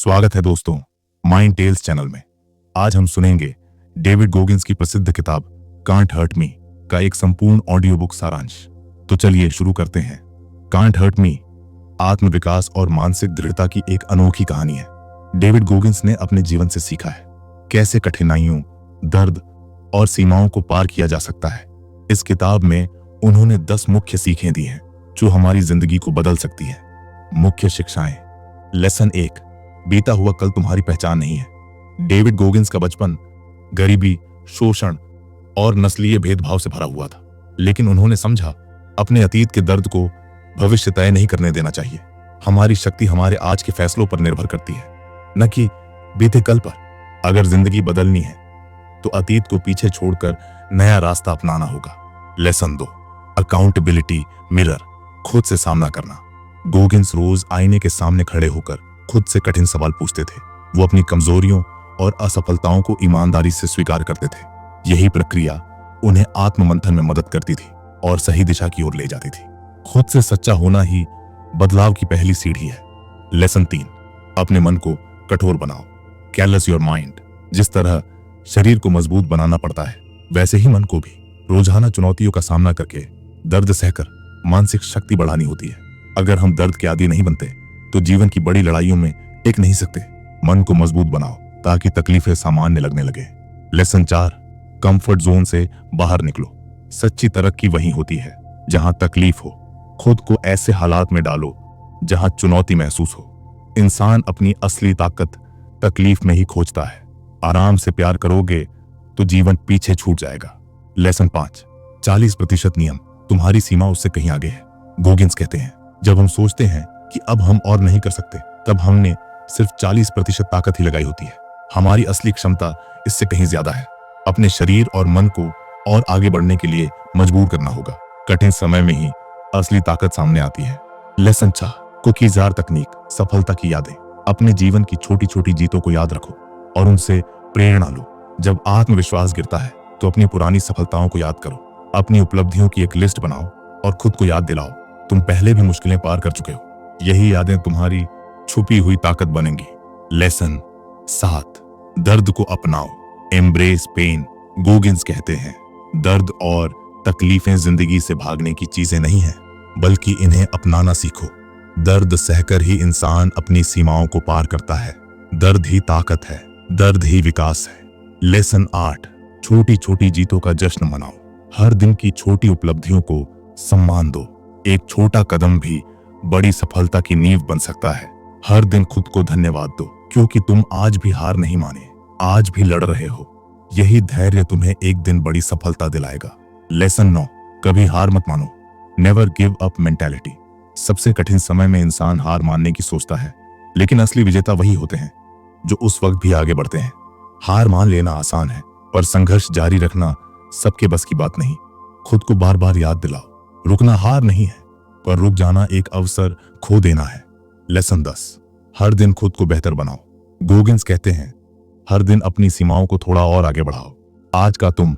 स्वागत है दोस्तों माइंड टेल्स चैनल में। आज हम सुनेंगे डेविड गोगिंस की प्रसिद्ध किताब कांट हर्ट मी का एक संपूर्ण ऑडियो बुक सारांश। तो चलिए शुरू करते हैं। कांट हर्ट मी आत्मविकास और मानसिक दृढ़ता की एक अनोखी कहानी है। डेविड गोगिंस ने अपने जीवन से सीखा है कैसे कठिनाइयों, दर्द और सीमाओं को पार किया जा सकता है। इस किताब में उन्होंने 10 मुख्य सीखें दी हैं जो हमारी जिंदगी को बदल सकती है। मुख्य शिक्षाएं। लेसन 1, बीता हुआ कल तुम्हारी पहचान नहीं है। डेविड गोगिंस का बचपन गरीबी, शोषण और नस्लीय भेदभाव से भरा हुआ था, लेकिन उन्होंने समझा अपने अतीत के दर्द को भविष्य तय नहीं करने देना चाहिए। हमारी शक्ति हमारे आज के फैसलों पर निर्भर करती है, न कि बीते कल पर। अगर जिंदगी बदलनी है तो अतीत को पीछे छोड़कर नया रास्ता अपनाना होगा। लेसन 2, अकाउंटेबिलिटी मिरर, खुद से सामना करना। गोगिंस रोज आईने के सामने खड़े होकर खुद से कठिन सवाल पूछते थे। वो अपनी कमजोरियों और असफलताओं को ईमानदारी से स्वीकार करते थे। यही प्रक्रिया उन्हें आत्ममंथन में मदद करती थी और सही दिशा की ओर ले जाती थी। खुद से सच्चा होना ही बदलाव की पहली सीढ़ी है। लेसन 3, अपने मन को कठोर बनाओ। Callus your mind. जिस तरह शरीर को मजबूत बनाना पड़ता है, वैसे ही मन को भी रोजाना चुनौतियों का सामना करके दर्द सहकर मानसिक शक्ति बढ़ानी होती है। अगर हम दर्द के आदी नहीं बनते तो जीवन की बड़ी लड़ाइयों में टिक नहीं सकते। मन को मजबूत बनाओ ताकि तकलीफें सामान्य लगने लगे। लेसन 4, कंफर्ट जोन से बाहर निकलो। सच्ची तरक्की वहीं होती है जहां तकलीफ हो। खुद को ऐसे हालात में डालो जहां चुनौती महसूस हो। इंसान अपनी असली ताकत तकलीफ में ही खोजता है। आराम से प्यार करोगे तो जीवन पीछे छूट जाएगा। लेसन 5, 40% नियम। तुम्हारी सीमा उससे कहीं आगे है। गोगिंस कहते हैं, जब हम सोचते हैं कि अब हम और नहीं कर सकते, तब हमने सिर्फ 40% ताकत ही लगाई होती है। हमारी असली क्षमता इससे कहीं ज्यादा है। अपने शरीर और मन को और आगे बढ़ने के लिए मजबूर करना होगा। कठिन समय में ही असली ताकत सामने आती है। लेसन 6, कुकी जार तकनीक, सफलता की यादें। अपने जीवन की छोटी छोटी जीतों को याद रखो और उनसे प्रेरणा लो। जब आत्मविश्वास गिरता है तो अपनी पुरानी सफलताओं को याद करो। अपनी उपलब्धियों की एक लिस्ट बनाओ और खुद को याद दिलाओ तुम पहले भी मुश्किलें पार कर चुके हो। यही यादें तुम्हारी छुपी हुई ताकत बनेंगी। लेसन 7, दर्द को अपनाओ। Embrace pen. गोगिंस कहते हैं, दर्द और तकलीफें जिंदगी से भागने की चीजें नहीं हैं, बल्कि इन्हें अपनाना सीखो। दर्द सहकर ही इंसान अपनी सीमाओं को पार करता है। दर्द ही ताकत है, दर्द ही विकास है। लेसन 8, छोटी छोटी जीतों का जश्न मनाओ। हर दिन की छोटी उपलब्धियों को सम्मान दो। एक छोटा कदम भी बड़ी सफलता की नींव बन सकता है। हर दिन खुद को धन्यवाद दो क्योंकि तुम आज भी हार नहीं माने, आज भी लड़ रहे हो। यही धैर्य तुम्हें एक दिन बड़ी सफलता दिलाएगा। लेसन 9, कभी हार मत मानो। Never give up mentality. सबसे कठिन समय में इंसान हार मानने की सोचता है, लेकिन असली विजेता वही होते हैं जो उस वक्त भी आगे बढ़ते हैं। हार मान लेना आसान है, पर संघर्ष जारी रखना सबके बस की बात नहीं। खुद को बार बार याद दिलाओ, रुकना हार नहीं है, पर रुक जाना एक अवसर खो देना है। लेसन 10, हर दिन खुद को बेहतर बनाओ। गोगिंस कहते हैं, हर दिन अपनी सीमाओं को थोड़ा और आगे बढ़ाओ। आज का तुम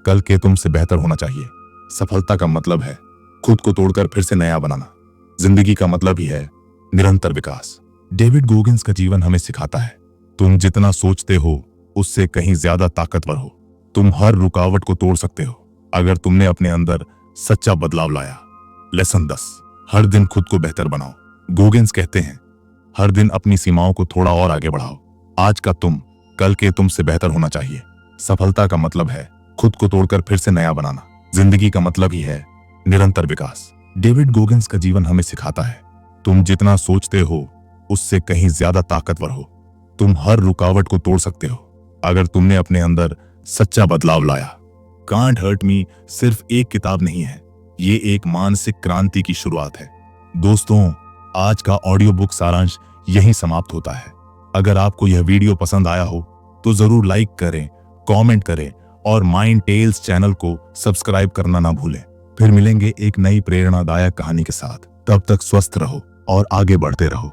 कल के तुम से बेहतर होना चाहिए। सफलता का मतलब है खुद को तोड़कर फिर से नया बनाना। जिंदगी का मतलब ही है निरंतर विकास। डेविड गोगिंस का जीवन हमें सिखाता है, तुम जितना सोचते हो उससे कहीं ज्यादा ताकतवर हो। तुम हर रुकावट को तोड़ सकते हो अगर तुमने अपने अंदर सच्चा बदलाव लाया। लेसन 10, हर दिन खुद को बेहतर बनाओ। गोगिंस कहते हैं, हर दिन अपनी सीमाओं को थोड़ा और आगे बढ़ाओ। आज का तुम कल के तुम से बेहतर होना चाहिए। सफलता का मतलब है खुद को तोड़कर फिर से नया बनाना। जिंदगी का मतलब ही है निरंतर विकास। डेविड गोगिंस का जीवन हमें सिखाता है, तुम जितना सोचते हो उससे कहीं ज्यादा ताकतवर हो। तुम हर रुकावट को तोड़ सकते हो अगर तुमने अपने अंदर सच्चा बदलाव लाया। कांट हर्ट मी सिर्फ एक किताब नहीं है, ये एक मानसिक क्रांति की शुरुआत है। दोस्तों, आज का ऑडियो बुक सारांश यहीं समाप्त होता है। अगर आपको यह वीडियो पसंद आया हो तो जरूर लाइक करें, कमेंट करें और माइंड टेल्स चैनल को सब्सक्राइब करना ना भूलें। फिर मिलेंगे एक नई प्रेरणादायक कहानी के साथ। तब तक स्वस्थ रहो और आगे बढ़ते रहो।